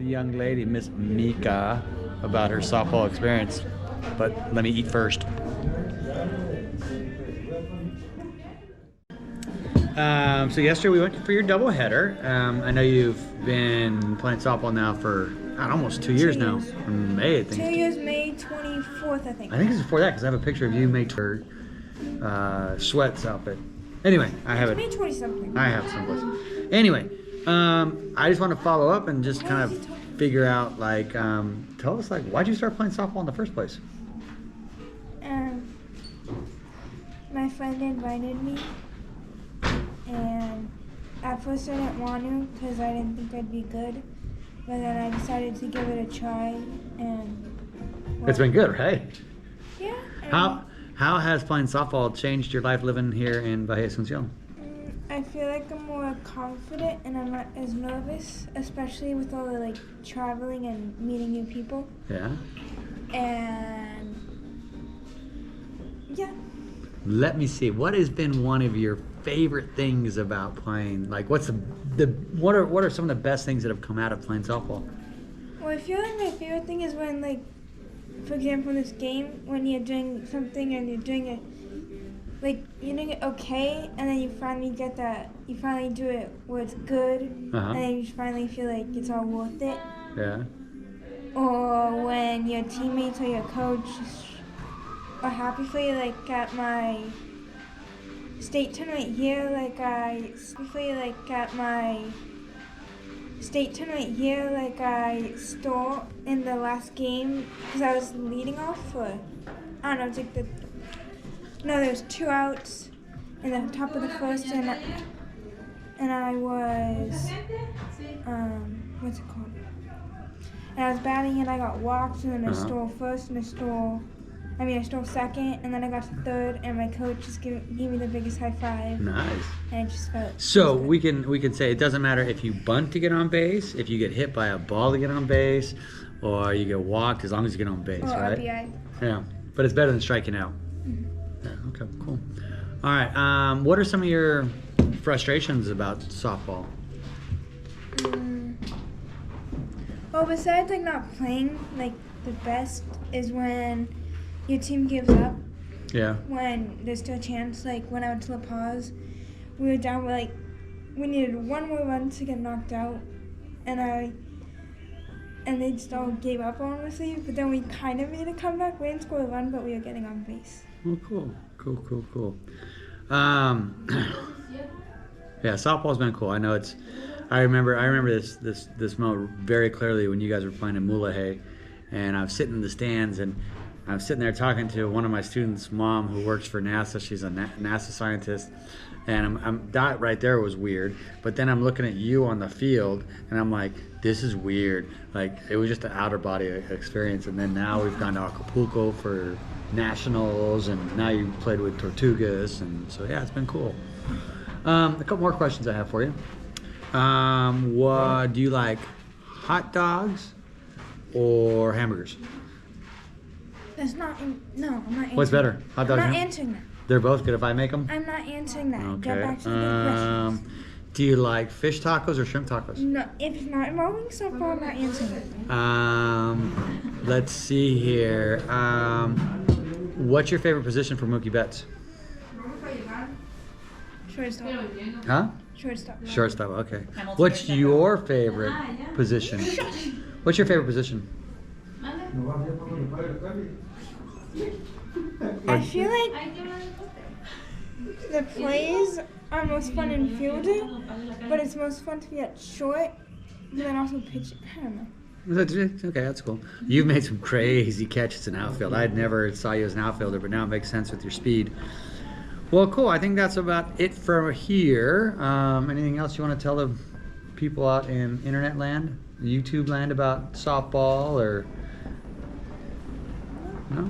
young lady, Miss Mika, about her softball experience. But let me eat first. So yesterday we went for your doubleheader. I know you've been playing softball now for almost 2 years now. In May, I think. 2 years, May 24th, I think. I think it's before that because I have a picture of you made her sweats outfit. Anyway, I have it. May 20-something. I have someplace. Anyway, I just want to follow up and just kind of figure out, like, tell us, like, why'd you start playing softball in the first place? My friend invited me, and at first I didn't want to because I didn't think I'd be good, but then I decided to give it a try, and It's been good, right? Yeah. How has playing softball changed your life living here in Bajaboy-Mexico? I feel like I'm more confident and I'm not as nervous, especially with all the like traveling and meeting new people. Yeah. And yeah. Let me see. What has been one of your favorite things about playing? Like, what's what are some of the best things that have come out of playing softball? Well, I feel like my favorite thing is when, like, for example, in this game, when you're doing something and you're doing it, like, you're doing it okay, and then you finally get that, you finally do it where it's good, and then you finally feel like it's all worth it. Yeah. Or when your teammates or your coach are happy for you, like at my state tournament here, I stole in the last game because I was leading off for, I don't know, there was 2 outs in the top of the first, and I was, what's it called? And I was batting and I got walked, and then I stole first, and I stole second, and then I got to third, and my coach just gave me the biggest high five. Nice. And it just felt so we can say it doesn't matter if you bunt to get on base, if you get hit by a ball to get on base, or you get walked, as long as you get on base, or right? RBI. Yeah, but it's better than striking out. Yeah, okay, cool. All right, what are some of your frustrations about softball? Well, besides like not playing like the best is when your team gives up. Yeah. When there's still a chance, like when I went to La Paz, we were down, we needed 1 more run to get knocked out, and they just all gave up on us, but then we kind of made a comeback. We didn't score a run, but we were getting on base. Oh, cool. Yeah, softball's been cool. I know it's. I remember this moment very clearly when you guys were playing in Mulahay, and I was sitting in the stands, and I'm sitting there talking to one of my students' mom who works for NASA. She's a NASA scientist, and that right there was weird. But then I'm looking at you on the field, and I'm like, this is weird. Like, it was just an outer body experience. And then now we've gone to Acapulco for nationals, and now you played with Tortugas, and so yeah, it's been cool. A couple more questions I have for you. What do you like, hot dogs or hamburgers? I'm not answering. What's better, hot dogs? I'm not answering that. They're both good if I make them? I'm not answering that. Okay. Get back to the good questions. Do you like fish tacos or shrimp tacos? No, if it's not involving softball, I'm not answering it. Let's see here. What's your favorite position for Mookie Betts? Shortstop. Huh? Shortstop. Shortstop, okay. What's your favorite position? What's your favorite position? I feel like the plays are most fun in fielding, but it's most fun to be at short, but then also pitching. I don't know. Okay, that's cool. You've made some crazy catches in outfield. I'd never saw you as an outfielder, but now it makes sense with your speed. Well, cool. I think that's about it for here. Anything else you want to tell the people out in internet land, YouTube land about softball, or no?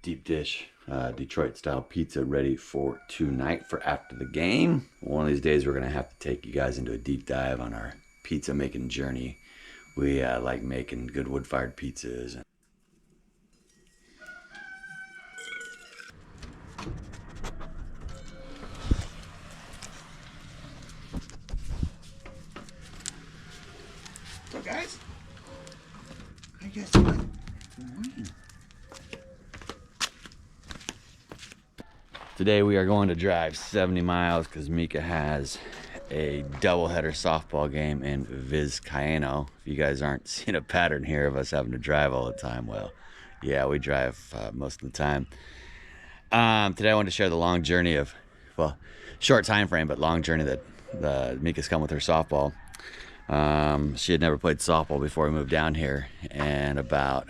deep dish Detroit style pizza ready for tonight for after the game. One of these days we're gonna have to take you guys into a deep dive on our pizza making journey. We like making good wood-fired pizzas. What's up, guys? How you guys doing? Good morning. Today we are going to drive 70 miles because Mika has a doubleheader softball game in Vizcaíno. If you guys aren't seeing a pattern here of us having to drive all the time, well, yeah, we drive most of the time. Today I wanted to share the long journey of, well, short time frame, but long journey that Mika's come with her softball. She had never played softball before we moved down here, and about,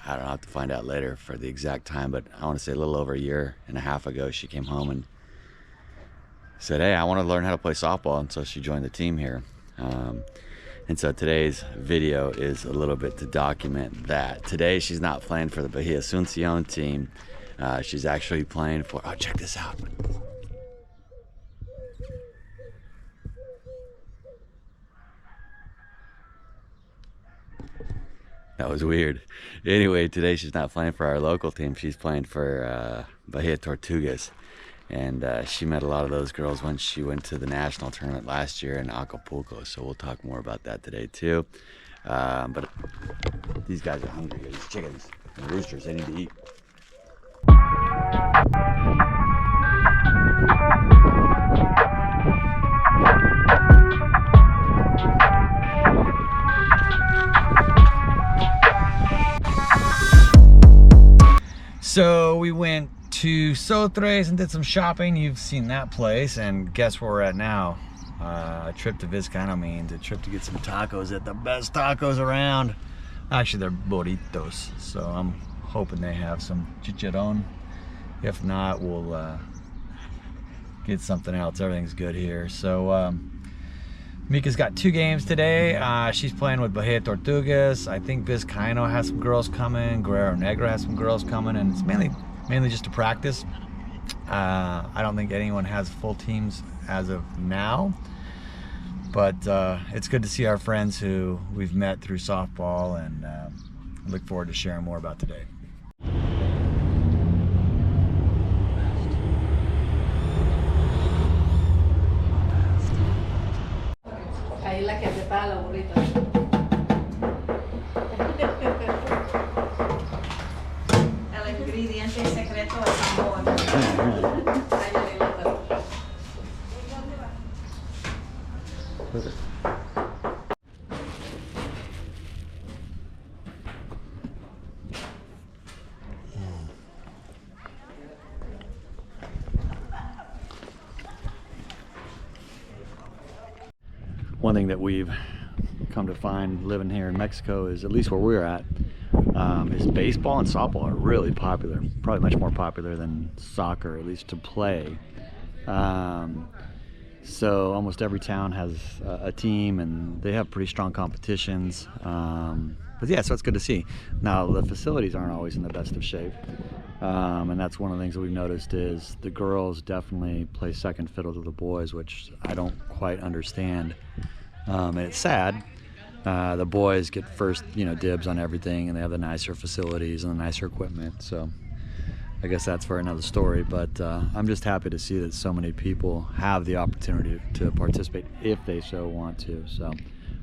I don't know, I'll have to find out later for the exact time, but I want to say a little over a year and a half ago, she came home and said, hey, I want to learn how to play softball, and so she joined the team here. And so today's video is a little bit to document that. Today she's not playing for the Bahia Asuncion team. She's actually playing for, oh, check this out. That was weird. Anyway, today she's not playing for our local team. She's playing for Bahia Tortugas. And she met a lot of those girls when she went to the national tournament last year in Acapulco. So we'll talk more about that today too. But these guys are hungry. These chickens and roosters, they need to eat. So we went to Sotres and did some shopping. You've seen that place, and guess where we're at now? A trip to Vizcaíno means a trip to get some tacos at the best tacos around. Actually, they're burritos, so I'm hoping they have some chicharron. If not, we'll get something else. Everything's good here. So Mika's got 2 games today. She's playing with Bahia Tortugas. I think Vizcaíno has some girls coming. Guerrero Negro has some girls coming, and it's mainly just to practice. I don't think anyone has full teams as of now, but it's good to see our friends who we've met through softball, and look forward to sharing more about today. Ahí la que prepara la burrita. El ingrediente secreto es amor. One thing that we've come to find living here in Mexico is, at least where we're at, is baseball and softball are really popular. Probably much more popular than soccer, at least to play. So almost every town has a team, and they have pretty strong competitions. But yeah, so it's good to see. Now, the facilities aren't always in the best of shape. And that's one of the things that we've noticed is the girls definitely play second fiddle to the boys, which I don't quite understand. And it's sad. The boys get first, dibs on everything, and they have the nicer facilities and the nicer equipment. So I guess that's for another story. But I'm just happy to see that so many people have the opportunity to participate if they so want to. So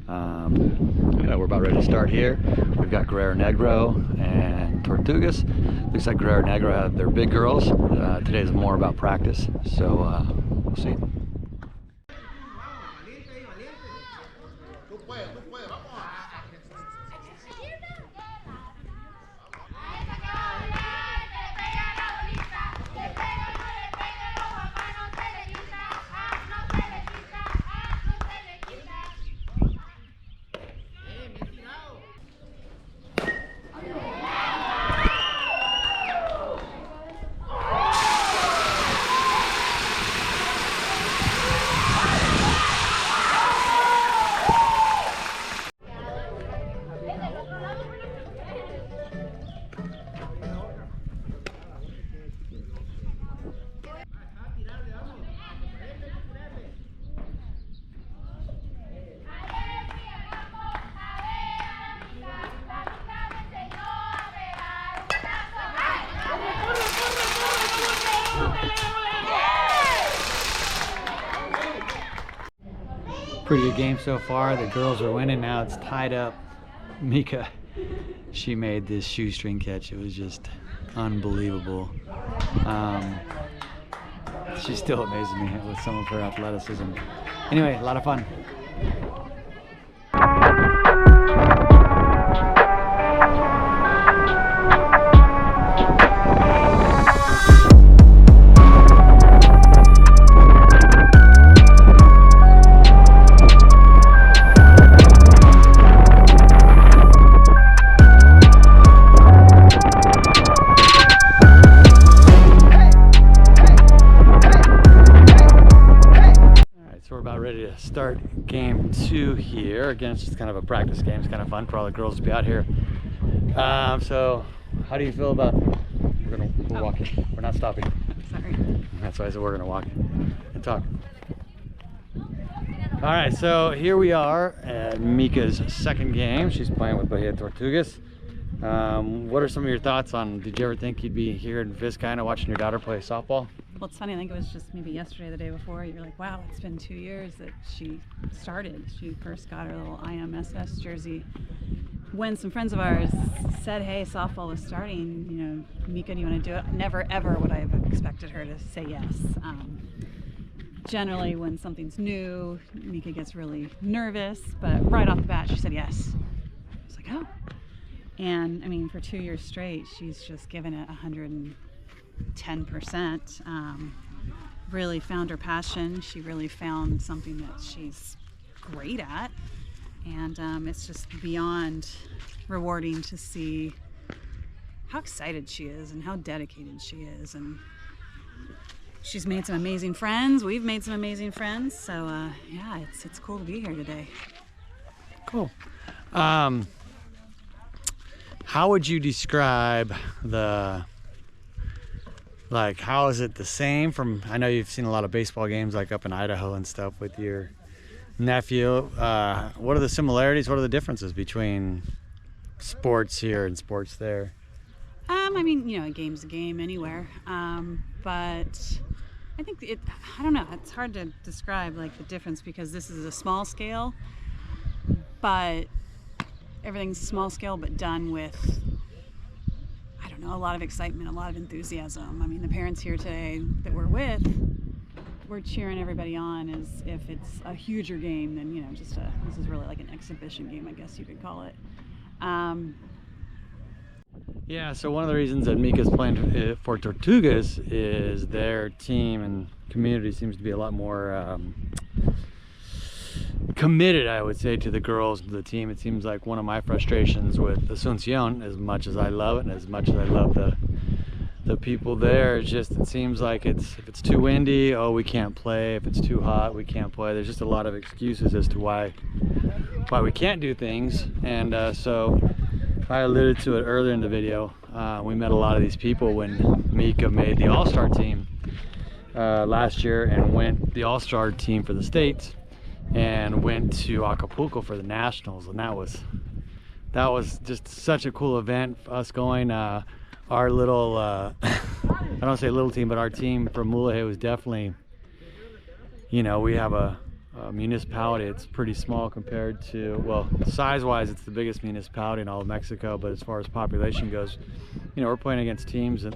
we're about ready to start here. We've got Guerrero Negro and Tortugas. Looks like Guerrero Negro have their big girls. Today is more about practice, so we'll see. Pretty good game so far. The girls are winning. Now it's tied up. Mika, she made this shoestring catch. It was just unbelievable. She still amazes me with some of her athleticism. Anyway, a lot of fun. So we're about ready to start game 2 here. Again, it's just kind of a practice game. It's kind of fun for all the girls to be out here. So how do you feel about, we're walking, we're not stopping. Sorry. That's why I said we're gonna walk and talk. All right, so here we are at Mika's second game. She's playing with Bajaboy-Mexico. What are some of your thoughts on, did you ever think you'd be here in Vizcaya watching your daughter play softball? Well, it's funny, I think it was just maybe yesterday, the day before, you're like, wow, it's been 2 years that she started. She first got her little IMSS jersey. When some friends of ours said, hey, softball was starting, you know, Mika, do you want to do it? Never, ever would I have expected her to say yes. Generally, when something's new, Mika gets really nervous, but right off the bat, she said yes. I was like, oh. And I mean, for 2 years straight, she's just given it 110%. Really found her passion. She really found something that she's great at. And it's just beyond rewarding to see how excited she is and how dedicated she is. And she's made some amazing friends. We've made some amazing friends. So yeah, it's cool to be here today. Cool. How would you describe how is it the same from, I know you've seen a lot of baseball games like up in Idaho and stuff with your nephew. What are the similarities? What are the differences between sports here and sports there? I mean, you know, a game's a game anywhere. But I think I don't know, it's hard to describe like the difference because this is a small scale, but everything's small scale but done with, I don't know, a lot of excitement, a lot of enthusiasm. I mean, the parents here today that we're with, we're cheering everybody on as if it's a huger game than, you know, just this is really like an exhibition game, I guess you could call it. Yeah, so one of the reasons that Mika's playing for Tortugas is their team and community seems to be a lot more committed, I would say, to the girls, to the team. It seems like one of my frustrations with Asuncion, as much as I love it and as much as I love the people there, it's just, it seems like if it's too windy, oh, we can't play. If it's too hot, we can't play. There's just a lot of excuses as to why we can't do things. And so I alluded to it earlier in the video. We met a lot of these people when Mika made the All-Star team last year and went the All-Star team for the States and went to Acapulco for the Nationals, and that was just such a cool event. Us going, our little I don't say little team, but our team from Mulahe was definitely, you know, we have a municipality. It's pretty small compared to, well, size-wise, it's the biggest municipality in all of Mexico, but as far as population goes, you know, we're playing against teams in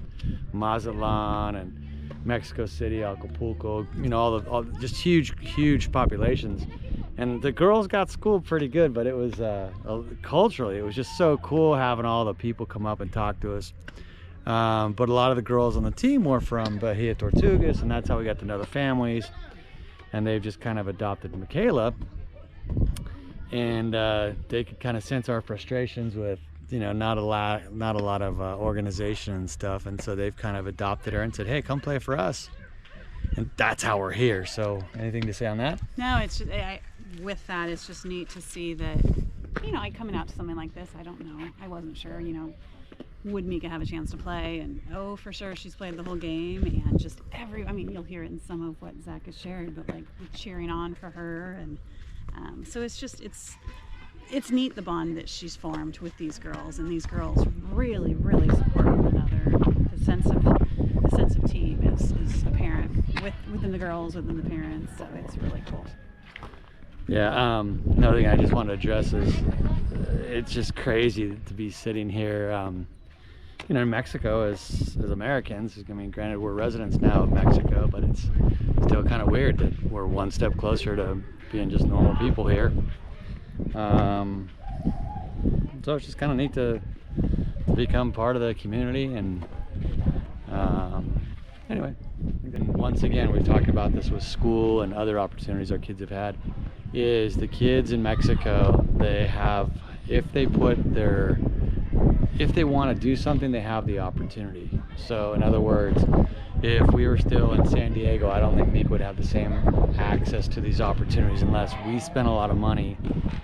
Mazatlan and Mexico City, Acapulco, you know, all just huge populations. And the girls got schooled pretty good, but it was culturally, it was just so cool having all the people come up and talk to us. But a lot of the girls on the team were from Bahia Tortugas, and that's how we got to know the families. And they've just kind of adopted Michaela, and they could kind of sense our frustrations with, you know, not a lot of organization and stuff, and so they've kind of adopted her and said, hey, come play for us, and that's how we're here. So anything to say on that? No, it's just, with that, it's just neat to see that, you know, coming out to something like this, I don't know, I wasn't sure, you know, would Mika have a chance to play? And oh, for sure, she's played the whole game, and just I mean, you'll hear it in some of what Zach has shared, but like cheering on for her, and so it's just, it's neat, the bond that she's formed with these girls, and these girls really support one another. The sense of team is apparent within the girls, within the parents, so it's really cool. Yeah, another thing I just wanted to address is it's just crazy to be sitting here, you know, in Mexico as Americans. I mean, granted, we're residents now of Mexico, but it's still kind of weird that we're one step closer to being just normal people here. So it's just kind of neat to become part of the community. And anyway, and once again, we've talked about this with school and other opportunities our kids have had, is the kids in Mexico, they have, if they want to do something, they have the opportunity. So in other words, if we were still in San Diego, I don't think Mika would have the same access to these opportunities unless we spent a lot of money,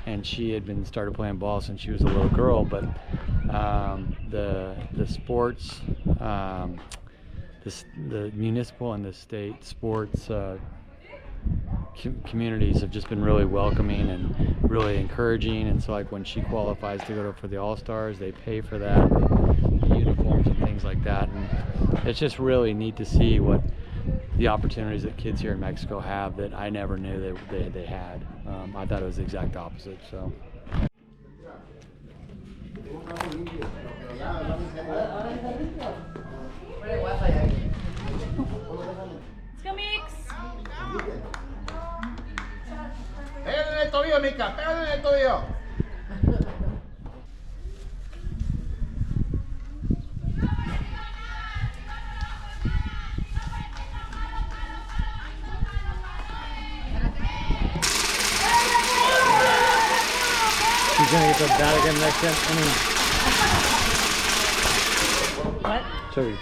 and she had been started playing ball since she was a little girl. But the sports, the municipal and the state sports communities have just been really welcoming and really encouraging. And so like when she qualifies to go for the All-Stars, they pay for that, the uniforms and things like that. And it's just really neat to see what the opportunities that kids here in Mexico have that I never knew they had. I thought it was the exact opposite. So. Let's go, Mix! Pégale en el tobillo, Mika, pégale en el tobillo. She's gonna get the bat again next time. What? Sorry.